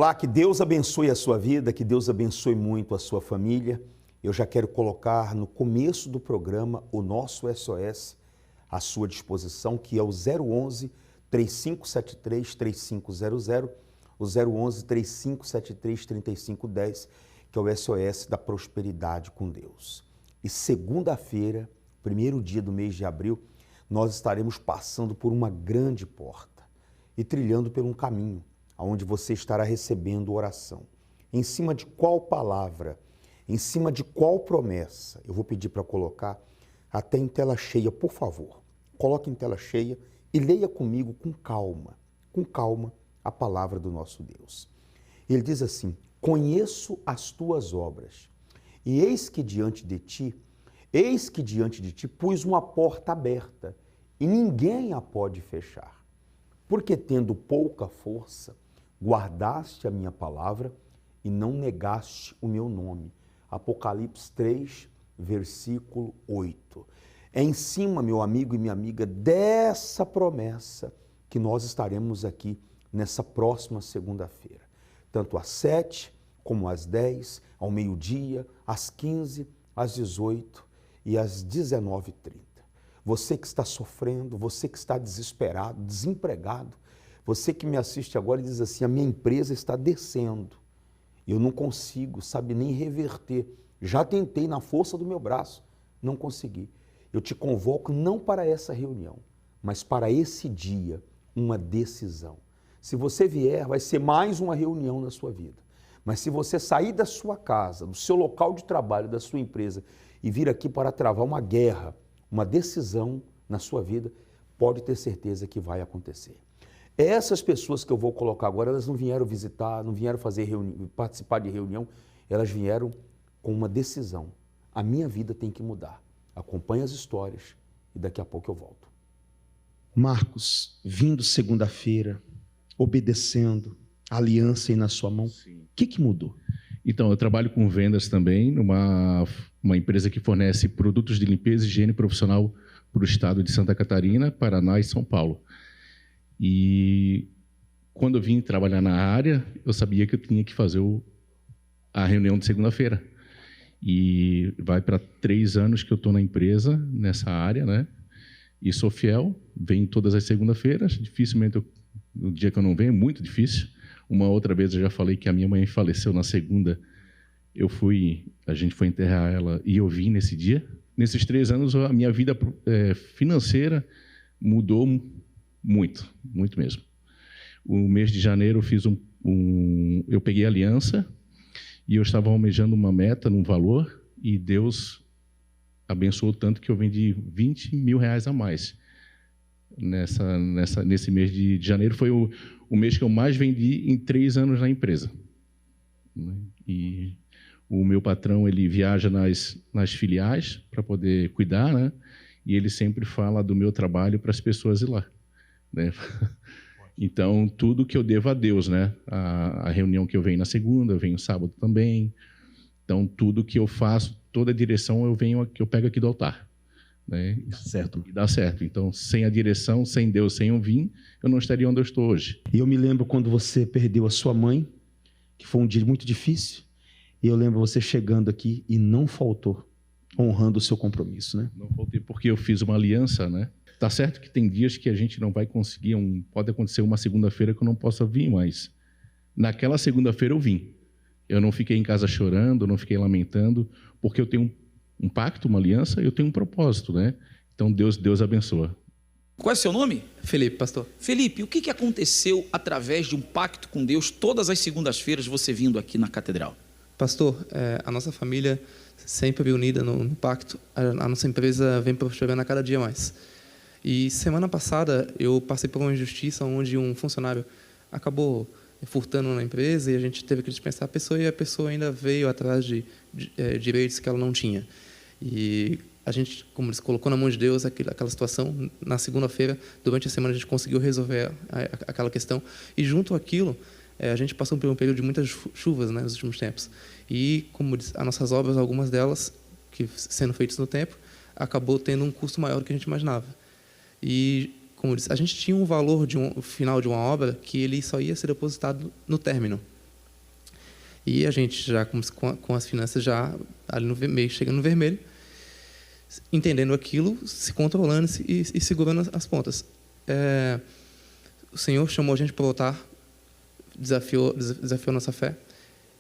Olá, que Deus abençoe a sua vida, que Deus abençoe muito a sua família. Eu já quero colocar no começo do programa o nosso SOS à sua disposição, que é o 011 3573 3500, o 011 3573 3510, que é o SOS da prosperidade com Deus. E segunda-feira, primeiro dia do mês de abril, nós estaremos passando por uma grande porta e trilhando por um caminho onde você estará recebendo oração. Em cima de qual palavra, em cima de qual promessa, eu vou pedir para colocar até em tela cheia, por favor. Coloque em tela cheia e leia comigo com calma, a palavra do nosso Deus. Ele diz assim: conheço as tuas obras, e eis que diante de ti pus uma porta aberta, e ninguém a pode fechar. Porque tendo pouca força, guardaste a minha palavra e não negaste o meu nome. Apocalipse 3, versículo 8. É em cima, meu amigo e minha amiga, dessa promessa que nós estaremos aqui nessa próxima segunda-feira. Tanto às 7, como às 10, ao meio-dia, às 15, às 18 e às 19h30. Você que está sofrendo, você que está desesperado, desempregado, você que me assiste agora e diz assim: a minha empresa está descendo, eu não consigo, sabe, nem reverter. Já tentei na força do meu braço, não consegui. Eu te convoco não para essa reunião, mas para esse dia, uma decisão. Se você vier, vai ser mais uma reunião na sua vida. Mas se você sair da sua casa, do seu local de trabalho, da sua empresa e vir aqui para travar uma guerra, uma decisão na sua vida, pode ter certeza que vai acontecer. Essas pessoas que eu vou colocar agora, elas não vieram visitar, não vieram participar de reunião, elas vieram com uma decisão. A minha vida tem que mudar. Acompanhe as histórias e daqui a pouco eu volto. Marcos, vindo segunda-feira, obedecendo, a aliança aí na sua mão, o que mudou? Então, eu trabalho com vendas também, numa empresa que fornece produtos de limpeza e higiene profissional para o estado de Santa Catarina, Paraná e São Paulo. E quando eu vim trabalhar na área, eu sabia que eu tinha que fazer a reunião de segunda-feira. E vai para 3 anos que eu estou na empresa, nessa área, né? E sou fiel, venho todas as segundas-feiras. Dificilmente, no dia que eu não venho, é muito difícil. Uma outra vez eu já falei que a minha mãe faleceu na segunda. A gente foi enterrar ela e eu vim nesse dia. Nesses 3 anos, a minha vida financeira mudou muito, muito mesmo. O mês de janeiro eu fiz eu peguei a aliança e eu estava almejando uma meta num valor e Deus abençoou tanto que eu vendi R$20 mil a mais. Nesse mês de janeiro foi o mês que eu mais vendi em 3 anos na empresa. E o meu patrão, ele viaja nas filiais para poder cuidar, né? E ele sempre fala do meu trabalho para as pessoas ir lá, né? Então, tudo que eu devo a Deus, né? A reunião que eu venho na segunda, eu venho sábado também. Então, tudo que eu faço, toda a direção que eu pego aqui do altar. Né? Dá certo. E dá certo. Então, sem a direção, sem Deus, sem eu vir, eu não estaria onde eu estou hoje. E eu me lembro quando você perdeu a sua mãe, que foi um dia muito difícil, e eu lembro você chegando aqui e não faltou, honrando o seu compromisso, né? Não faltei porque eu fiz uma aliança, né? Tá certo que tem dias que a gente não vai conseguir, pode acontecer uma segunda-feira que eu não possa vir, mas naquela segunda-feira eu vim. Eu não fiquei em casa chorando, não fiquei lamentando, porque eu tenho um pacto, uma aliança, eu tenho um propósito, né? Então Deus abençoa. Qual é o seu nome? Felipe, pastor. Felipe, o que aconteceu através de um pacto com Deus todas as segundas-feiras você vindo aqui na catedral? Pastor, a nossa família sempre unida no pacto, a nossa empresa vem prosperando a cada dia mais. E semana passada eu passei por uma injustiça onde um funcionário acabou furtando na empresa e a gente teve que dispensar a pessoa e a pessoa ainda veio atrás de direitos que ela não tinha. E a gente, como eles colocou na mão de Deus aquela situação, na segunda-feira, durante a semana, a gente conseguiu resolver aquela questão. E junto àquilo, a gente passou por um período de muitas chuvas, né, nos últimos tempos. E, como diz, as nossas obras, algumas delas, que sendo feitas no tempo, acabou tendo um custo maior do que a gente imaginava. E, como diz, a gente tinha um valor final de uma obra que ele só ia ser depositado no término. E a gente já com as finanças já ali no vermelho, chegando no vermelho, entendendo aquilo, se controlando e segurando as pontas. O Senhor chamou a gente para o altar, desafiou a nossa fé,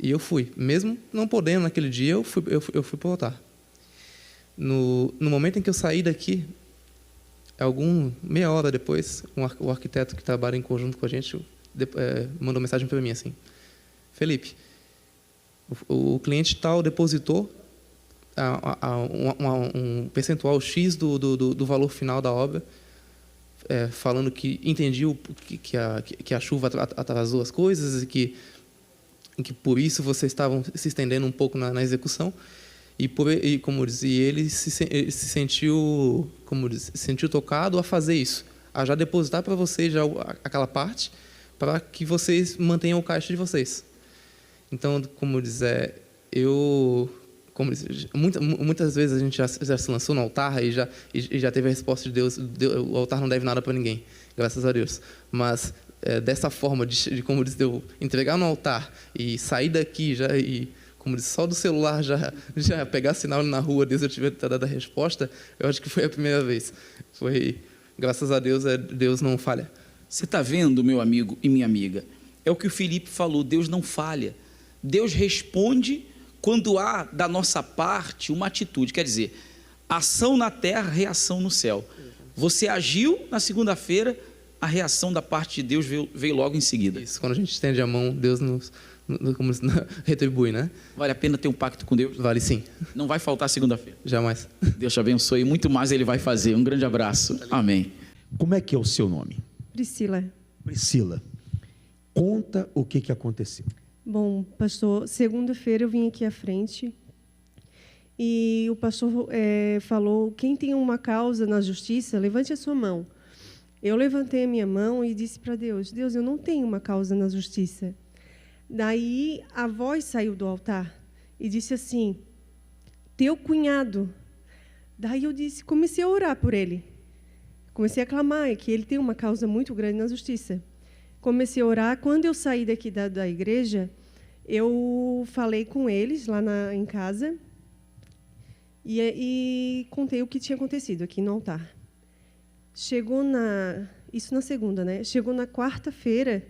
e eu fui. Mesmo não podendo naquele dia, eu fui para o altar. No momento em que eu saí daqui, meia hora depois, o arquiteto que trabalha em conjunto com a gente mandou mensagem para mim assim: Felipe, o cliente tal depositou um percentual X do valor final da obra, falando que entendiu que a chuva atrasou as coisas e que por isso vocês estavam se estendendo um pouco na execução. E como dizia, ele se sentiu, sentiu tocado a fazer isso, a já depositar para vocês já aquela parte, para que vocês mantenham o caixa de vocês. Então, muitas vezes a gente já se lançou no altar e já teve a resposta de Deus. O altar não deve nada para ninguém, graças a Deus. Mas dessa forma de como diz, eu entregar no altar e sair daqui já como diz, só do celular já pegar sinal na rua, Deus eu tiver dado a resposta, eu acho que foi a primeira vez. Foi, graças a Deus, Deus não falha. Você está vendo, meu amigo e minha amiga? É o que o Felipe falou, Deus não falha. Deus responde quando há da nossa parte uma atitude, quer dizer, ação na terra, reação no céu. Você agiu na segunda-feira, a reação da parte de Deus veio logo em seguida. Isso, quando a gente estende a mão, Deus nos retribui, né? Vale a pena ter um pacto com Deus? Vale sim. Não vai faltar segunda-feira? Jamais. Deus te abençoe, muito mais Ele vai fazer. Um grande abraço. Amém. Como é que é o seu nome? Priscila. Priscila. Conta o que aconteceu. Bom, pastor, segunda-feira eu vim aqui à frente e o pastor falou: quem tem uma causa na justiça, levante a sua mão. Eu levantei a minha mão e disse para Deus: Deus, eu não tenho uma causa na justiça. Daí a voz saiu do altar e disse assim: teu cunhado. Daí eu comecei a orar por ele. Comecei a clamar que ele tem uma causa muito grande na justiça. Comecei a orar. Quando eu saí daqui da igreja, eu falei com eles lá em casa e contei o que tinha acontecido aqui no altar. Isso na segunda, né? Chegou na quarta-feira,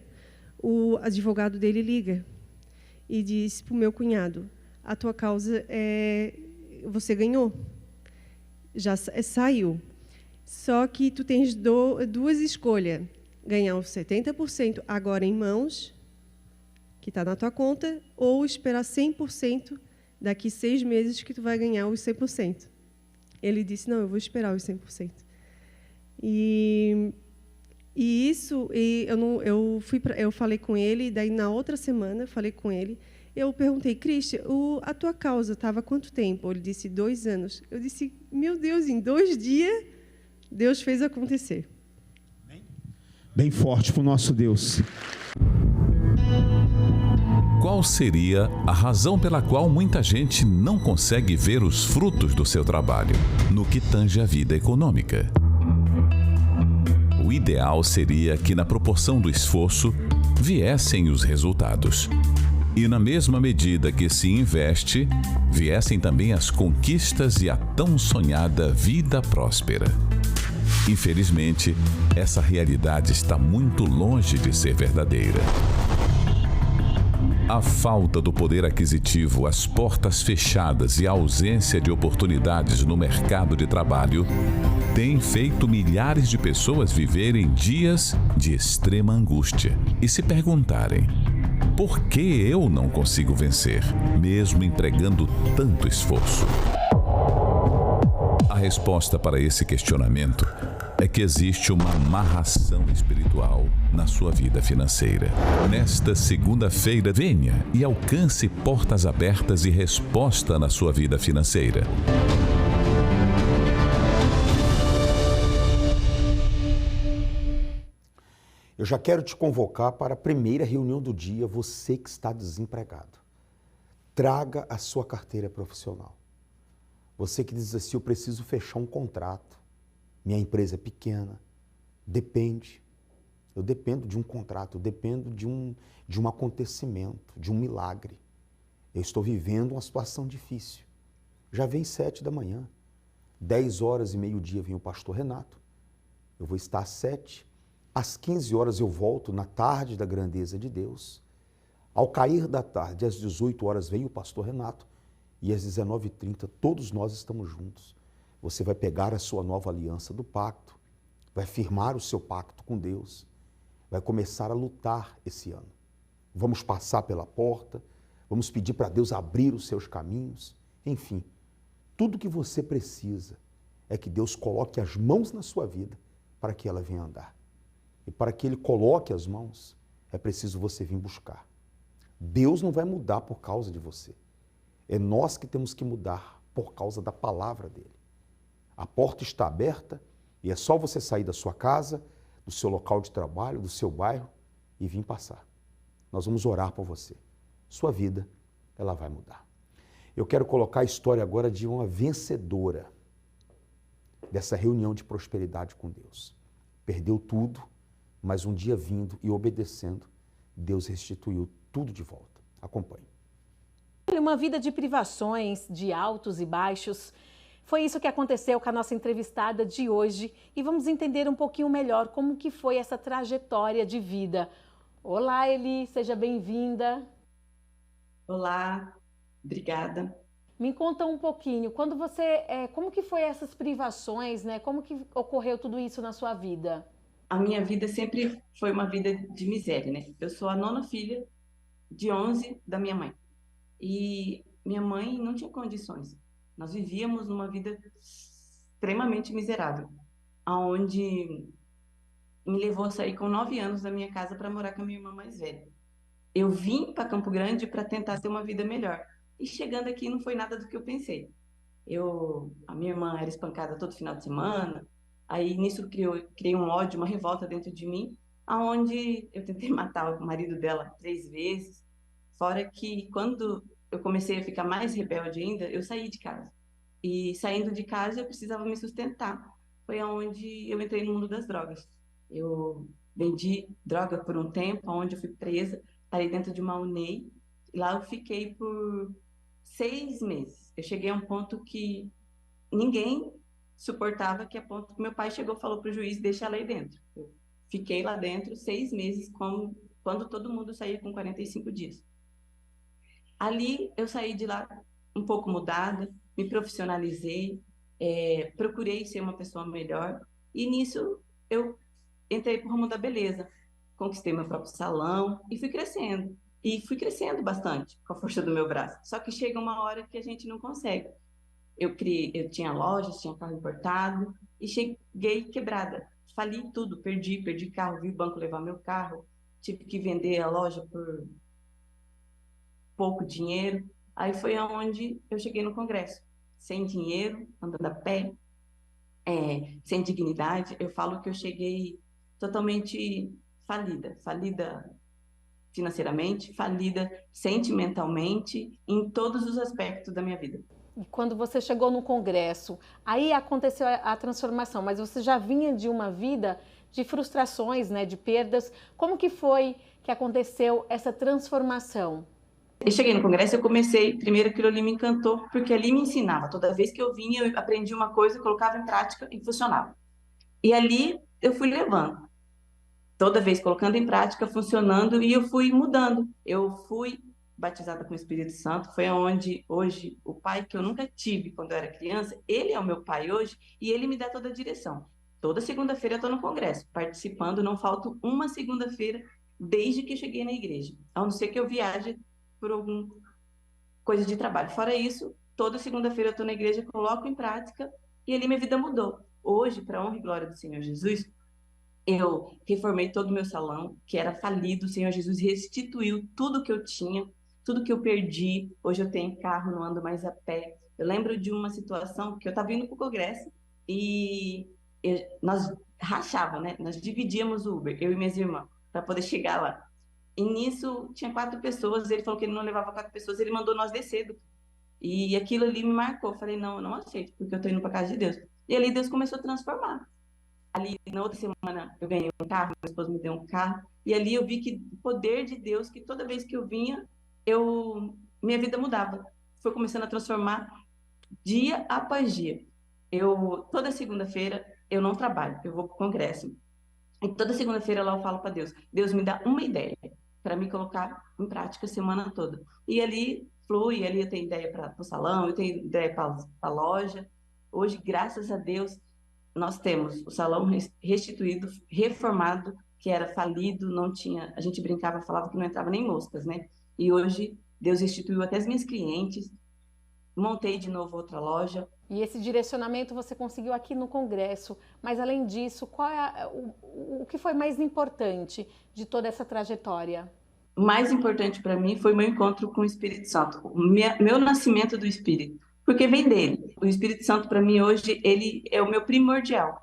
o advogado dele liga e diz para o meu cunhado: a tua causa você ganhou, já saiu. Só que tu tens duas escolhas: ganhar os 70% agora em mãos, que está na tua conta, ou esperar 100% daqui 6 meses que tu vai ganhar os 100%. Ele disse: não, eu vou esperar os 100%. Eu falei com ele, daí na outra semana falei com ele, eu perguntei: Cristian, a tua causa estava há quanto tempo? Ele disse: 2 anos. Eu disse: meu Deus, em 2 dias Deus fez acontecer. Bem forte para o nosso Deus. Qual seria a razão pela qual muita gente não consegue ver os frutos do seu trabalho no que tange a vida econômica? O ideal seria que, na proporção do esforço, viessem os resultados. E, na mesma medida que se investe, viessem também as conquistas e a tão sonhada vida próspera. Infelizmente, essa realidade está muito longe de ser verdadeira. A falta do poder aquisitivo, as portas fechadas e a ausência de oportunidades no mercado de trabalho tem feito milhares de pessoas viverem dias de extrema angústia e se perguntarem: por que eu não consigo vencer, mesmo empregando tanto esforço? A resposta para esse questionamento é que existe uma amarração espiritual na sua vida financeira. Nesta segunda-feira, venha e alcance portas abertas e resposta na sua vida financeira. Eu já quero te convocar para a primeira reunião do dia, você que está desempregado. Traga a sua carteira profissional. Você que diz assim: eu preciso fechar um contrato. Minha empresa é pequena, eu dependo de um contrato, eu dependo de um acontecimento, de um milagre. Eu estou vivendo uma situação difícil. Já vem 7 da manhã, 10 horas e meio-dia vem o pastor Renato. Eu vou estar às 7, às 15 horas eu volto na tarde da grandeza de Deus. Ao cair da tarde, às 18 horas vem o pastor Renato e às 19h30 todos nós estamos juntos. Você vai pegar a sua nova aliança do pacto, vai firmar o seu pacto com Deus, vai começar a lutar esse ano. Vamos passar pela porta, vamos pedir para Deus abrir os seus caminhos, enfim. Tudo que você precisa é que Deus coloque as mãos na sua vida para que ela venha andar. E para que Ele coloque as mãos, é preciso você vir buscar. Deus não vai mudar por causa de você. É nós que temos que mudar por causa da palavra dEle. A porta está aberta e é só você sair da sua casa, do seu local de trabalho, do seu bairro e vir passar. Nós vamos orar por você. Sua vida, ela vai mudar. Eu quero colocar a história agora de uma vencedora dessa reunião de prosperidade com Deus. Perdeu tudo, mas um dia vindo e obedecendo, Deus restituiu tudo de volta. Acompanhe. Uma vida de privações, de altos e baixos. Foi isso que aconteceu com a nossa entrevistada de hoje e vamos entender um pouquinho melhor como que foi essa trajetória de vida. Olá, Eli, seja bem-vinda. Olá, obrigada. Me conta um pouquinho, como que foi essas privações, né? Como que ocorreu tudo isso na sua vida? A minha vida sempre foi uma vida de miséria, né? Eu sou a 9ª filha de 11 da minha mãe. E minha mãe não tinha condições. Nós vivíamos numa vida extremamente miserável, aonde me levou a sair com 9 anos da minha casa para morar com a minha irmã mais velha. Eu vim para Campo Grande para tentar ter uma vida melhor. E chegando aqui não foi nada do que eu pensei. A minha irmã era espancada todo final de semana. Aí nisso criei um ódio, uma revolta dentro de mim, aonde eu tentei matar o marido dela 3 vezes. Fora que quando eu comecei a ficar mais rebelde ainda, eu saí de casa. E saindo de casa eu precisava me sustentar. Foi aonde eu entrei no mundo das drogas. Eu vendi droga por um tempo, onde eu fui presa, parei dentro de uma UNEI. Lá eu fiquei por 6 meses. Eu cheguei a um ponto que ninguém suportava, que é ponto que meu pai chegou e falou para o juiz, deixa ela aí dentro. Eu fiquei lá dentro 6 meses, quando todo mundo saía com 45 dias. Ali eu saí de lá um pouco mudada, me profissionalizei, procurei ser uma pessoa melhor e nisso eu entrei para o ramo da beleza, conquistei meu próprio salão e fui crescendo. E fui crescendo bastante com a força do meu braço. Só que chega uma hora que a gente não consegue. Eu tinha lojas, tinha carro importado e cheguei quebrada. Fali tudo, perdi carro, vi o banco levar meu carro, tive que vender a loja por pouco dinheiro. Aí foi aonde eu cheguei no Congresso, sem dinheiro, andando a pé, sem dignidade. Eu falo que eu cheguei totalmente falida financeiramente, falida sentimentalmente, em todos os aspectos da minha vida. E quando você chegou no Congresso, aí aconteceu a transformação, mas você já vinha de uma vida de frustrações, né, de perdas. Como que foi que aconteceu essa transformação? Eu cheguei no Congresso, eu comecei, primeiro aquilo ali me encantou, porque ali me ensinava. Toda vez que eu vinha, eu aprendi uma coisa, colocava em prática e funcionava. E ali eu fui levando. Toda vez colocando em prática, funcionando, e eu fui mudando. Eu fui batizada com o Espírito Santo, foi onde hoje o pai que eu nunca tive quando eu era criança, ele é o meu pai hoje e ele me dá toda a direção. Toda segunda-feira eu estou no Congresso, participando, não falto uma segunda-feira desde que eu cheguei na igreja, a não ser que eu viaje por alguma coisa de trabalho. Fora isso, toda segunda-feira eu estou na igreja, coloco em prática e ali minha vida mudou. Hoje, para a honra e glória do Senhor Jesus, eu reformei todo o meu salão, que era falido. O Senhor Jesus restituiu tudo que eu tinha, tudo que eu perdi. Hoje eu tenho carro, não ando mais a pé. Eu lembro de uma situação que eu estava indo para o Congresso e nós rachávamos, né? Nós dividíamos o Uber, eu e minhas irmãs, para poder chegar lá. E nisso tinha 4 pessoas, ele falou que ele não levava 4 pessoas, ele mandou nós descer. E aquilo ali me marcou. Eu falei, não, eu não aceito, porque eu estou indo para a casa de Deus. E ali Deus começou a transformar. Ali, na outra semana, eu ganhei um carro, meu esposo me deu um carro, e ali eu vi que o poder de Deus, que toda vez que eu vinha, eu minha vida mudava. Foi começando a transformar dia após dia. Toda segunda-feira, eu não trabalho, eu vou para o congresso. E toda segunda-feira lá eu falo para Deus, Deus me dá uma ideia para me colocar em prática a semana toda. E ali flui, ali eu tenho ideia para o salão, eu tenho ideia para a loja. Hoje, graças a Deus, nós temos o salão restituído, reformado, que era falido, não tinha, a gente brincava, falava que não entrava nem moscas, né? E hoje Deus restituiu até as minhas clientes, montei de novo outra loja. E esse direcionamento você conseguiu aqui no Congresso, mas além disso, qual é o que foi mais importante de toda essa trajetória? O mais importante para mim foi meu encontro com o Espírito Santo, meu nascimento do Espírito, porque vem dele. O Espírito Santo para mim hoje, ele é o meu primordial.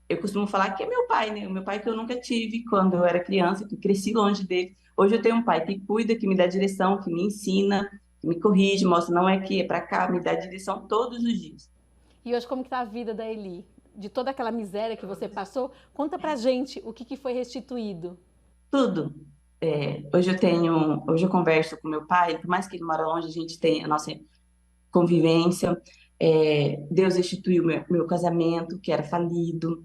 Eu costumo falar que é meu pai, né? O meu pai que eu nunca tive quando eu era criança, que cresci longe dele. Hoje eu tenho um pai que cuida, que me dá direção, que me ensina, que me corrige, mostra não é que é para cá, me dá direção todos os dias. E hoje como que está a vida da Eli? De toda aquela miséria que você passou, conta pra gente o que foi restituído. Tudo. Hoje eu converso com meu pai, por mais que ele mora longe, a gente tem a nossa convivência. Deus restituiu meu casamento, que era falido,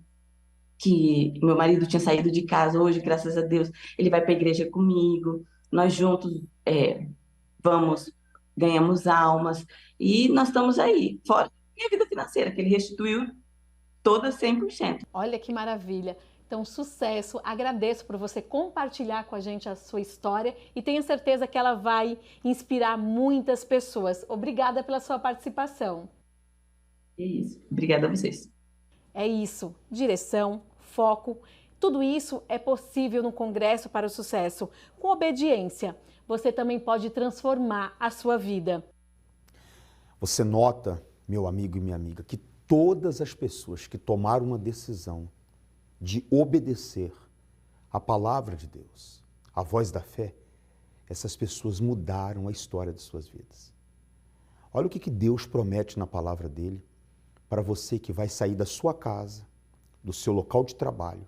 que meu marido tinha saído de casa. Hoje, graças a Deus, ele vai para a igreja comigo. Nós juntos ganhamos almas e nós estamos aí. Fora minha vida financeira, que ele restituiu toda 100%. Olha que maravilha. Então, sucesso, agradeço por você compartilhar com a gente a sua história e tenho certeza que ela vai inspirar muitas pessoas. Obrigada pela sua participação. É isso. Obrigada a vocês. É isso. Direção, foco, tudo isso é possível no Congresso para o Sucesso. Com obediência, você também pode transformar a sua vida. Você nota, meu amigo e minha amiga, que todas as pessoas que tomaram uma decisão de obedecer a palavra de Deus, a voz da fé, essas pessoas mudaram a história de suas vidas. Olha o que Deus promete na palavra dele para você que vai sair da sua casa, do seu local de trabalho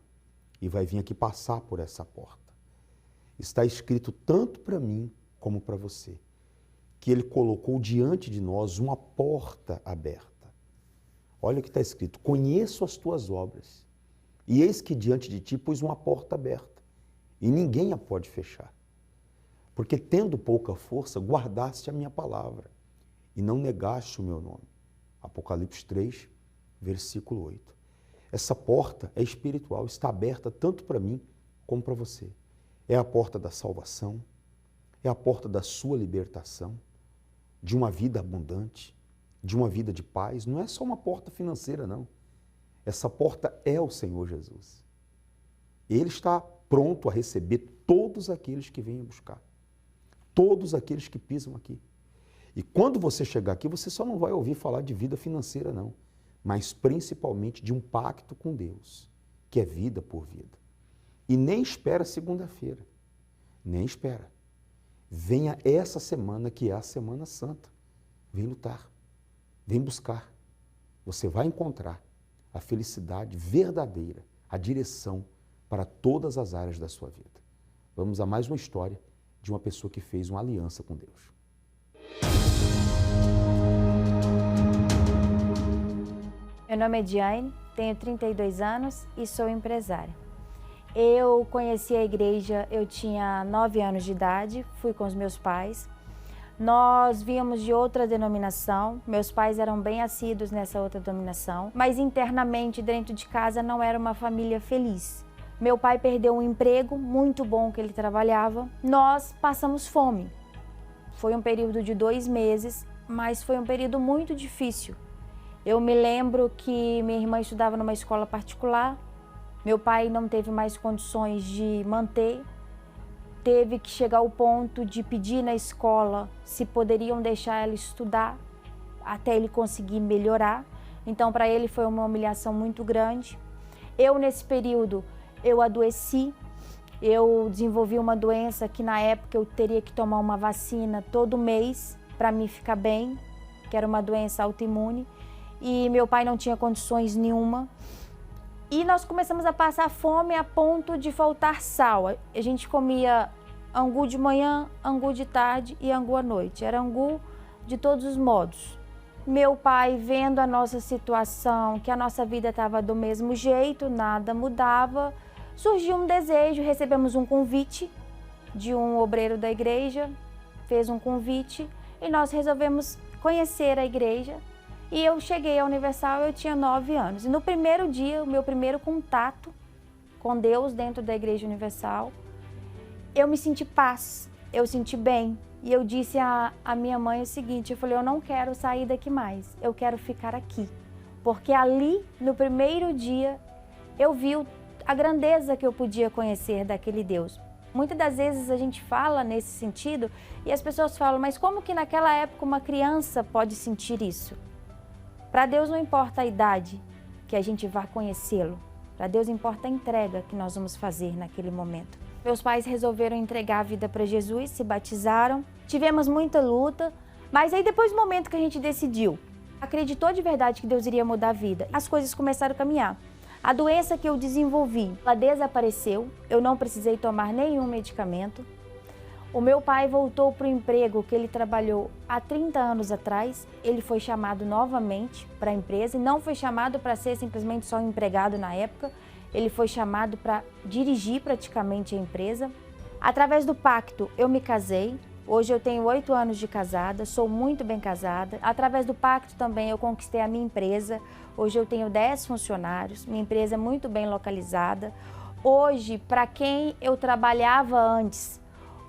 e vai vir aqui passar por essa porta. Está escrito tanto para mim como para você, que ele colocou diante de nós uma porta aberta. Olha o que está escrito: conheço as tuas obras, e eis que diante de ti pus uma porta aberta, e ninguém a pode fechar. Porque tendo pouca força, guardaste a minha palavra, e não negaste o meu nome. Apocalipse 3, versículo 8. Essa porta é espiritual, está aberta tanto para mim como para você. É a porta da salvação, é a porta da sua libertação, de uma vida abundante, de uma vida de paz. Não é só uma porta financeira, não. Essa porta é o Senhor Jesus. Ele está pronto a receber todos aqueles que vêm buscar, todos aqueles que pisam aqui. E quando você chegar aqui, você só não vai ouvir falar de vida financeira, não, mas principalmente de um pacto com Deus, que é vida por vida. E nem espera segunda-feira, nem espera. Venha essa semana, que é a Semana Santa. Vem lutar, vem buscar. Você vai encontrar a felicidade verdadeira, a direção para todas as áreas da sua vida. Vamos a mais uma história de uma pessoa que fez uma aliança com Deus. Meu nome é Diane, tenho 32 anos e sou empresária. Eu conheci a igreja, eu tinha 9 anos de idade, fui com os meus pais. Nós víamos de outra denominação, meus pais eram bem assíduos nessa outra denominação, mas internamente dentro de casa não era uma família feliz. Meu pai perdeu um emprego muito bom que ele trabalhava, nós passamos fome. Foi um período de 2 meses, mas foi um período muito difícil. Eu me lembro que minha irmã estudava numa escola particular, meu pai não teve mais condições de manter, teve que chegar ao ponto de pedir na escola se poderiam deixar ela estudar até ele conseguir melhorar. Então, para ele foi uma humilhação muito grande. Eu, nesse período, eu adoeci, eu desenvolvi uma doença que na época eu teria que tomar uma vacina todo mês para mim ficar bem, que era uma doença autoimune, e meu pai não tinha condições nenhuma. E nós começamos a passar fome a ponto de faltar sal. A gente comia angu de manhã, angu de tarde e angu à noite. Era angu de todos os modos. Meu pai, vendo a nossa situação, que a nossa vida estava do mesmo jeito, nada mudava, surgiu um desejo, recebemos um convite de um obreiro da igreja, fez um convite e nós resolvemos conhecer a igreja. E eu cheguei à Universal, eu tinha 9 anos. E no primeiro dia, o meu primeiro contato com Deus dentro da Igreja Universal, eu me senti paz, eu senti bem. E eu disse à minha mãe o seguinte, eu falei, eu não quero sair daqui mais, eu quero ficar aqui. Porque ali, no primeiro dia, eu vi a grandeza que eu podia conhecer daquele Deus. Muitas das vezes a gente fala nesse sentido e as pessoas falam, mas como que naquela época uma criança pode sentir isso? Para Deus não importa a idade que a gente vá conhecê-lo. Para Deus importa a entrega que nós vamos fazer naquele momento. Meus pais resolveram entregar a vida para Jesus, se batizaram. Tivemos muita luta, mas aí depois do momento que a gente decidiu, acreditou de verdade que Deus iria mudar a vida, as coisas começaram a caminhar. A doença que eu desenvolvi, ela desapareceu, eu não precisei tomar nenhum medicamento. O meu pai voltou para o emprego que ele trabalhou há 30 anos atrás. Ele foi chamado novamente para a empresa e não foi chamado para ser simplesmente só um empregado na época. Ele foi chamado para dirigir praticamente a empresa. Através do pacto, eu me casei. Hoje eu tenho 8 anos de casada, sou muito bem casada. Através do pacto também eu conquistei a minha empresa. Hoje eu tenho 10 funcionários, minha empresa é muito bem localizada. Hoje, para quem eu trabalhava antes,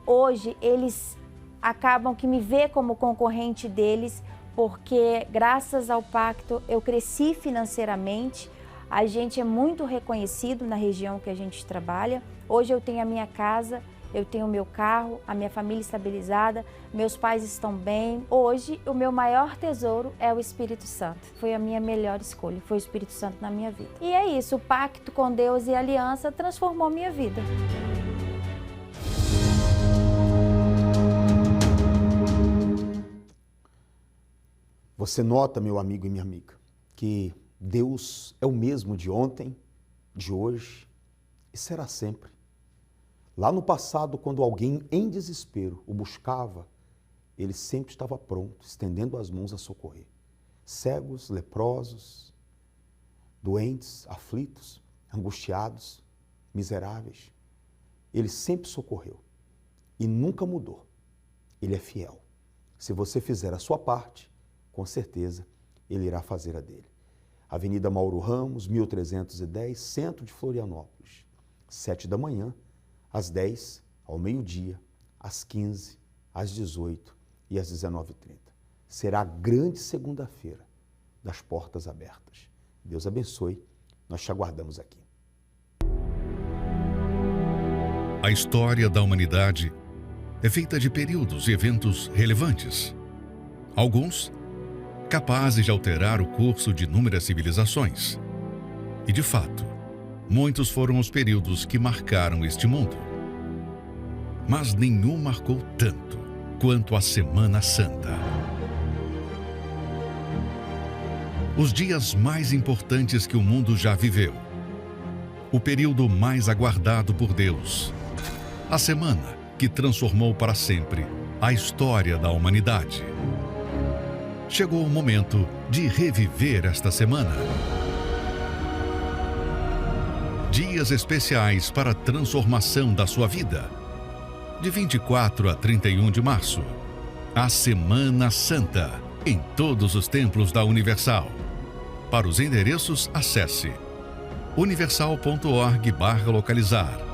hoje eles acabam que me vê como concorrente deles, porque graças ao pacto eu cresci financeiramente. A gente é muito reconhecido na região que a gente trabalha. Hoje eu tenho a minha casa, eu tenho o meu carro, a minha família estabilizada, meus pais estão bem. Hoje o meu maior tesouro é o Espírito Santo. Foi a minha melhor escolha, foi o Espírito Santo na minha vida. E é isso, o pacto com Deus e a aliança transformou minha vida. Você nota, meu amigo e minha amiga, que Deus é o mesmo de ontem, de hoje e será sempre. Lá no passado, quando alguém em desespero o buscava, ele sempre estava pronto, estendendo as mãos a socorrer. Cegos, leprosos, doentes, aflitos, angustiados, miseráveis. Ele sempre socorreu e nunca mudou. Ele é fiel. Se você fizer a sua parte, com certeza ele irá fazer a dele. Avenida Mauro Ramos, 1310, centro de Florianópolis. 7 da manhã, às 10, ao meio-dia, às 15, às 18 e às 19h30. Será a grande segunda-feira das portas abertas. Deus abençoe, nós te aguardamos aqui. A história da humanidade é feita de períodos e eventos relevantes. Alguns capazes de alterar o curso de inúmeras civilizações. E, de fato, muitos foram os períodos que marcaram este mundo. Mas nenhum marcou tanto quanto a Semana Santa. Os dias mais importantes que o mundo já viveu. O período mais aguardado por Deus. A semana que transformou para sempre a história da humanidade. Chegou o momento de reviver esta semana. Dias especiais para a transformação da sua vida. De 24 a 31 de março, a Semana Santa, em todos os templos da Universal. Para os endereços, acesse universal.org/localizar.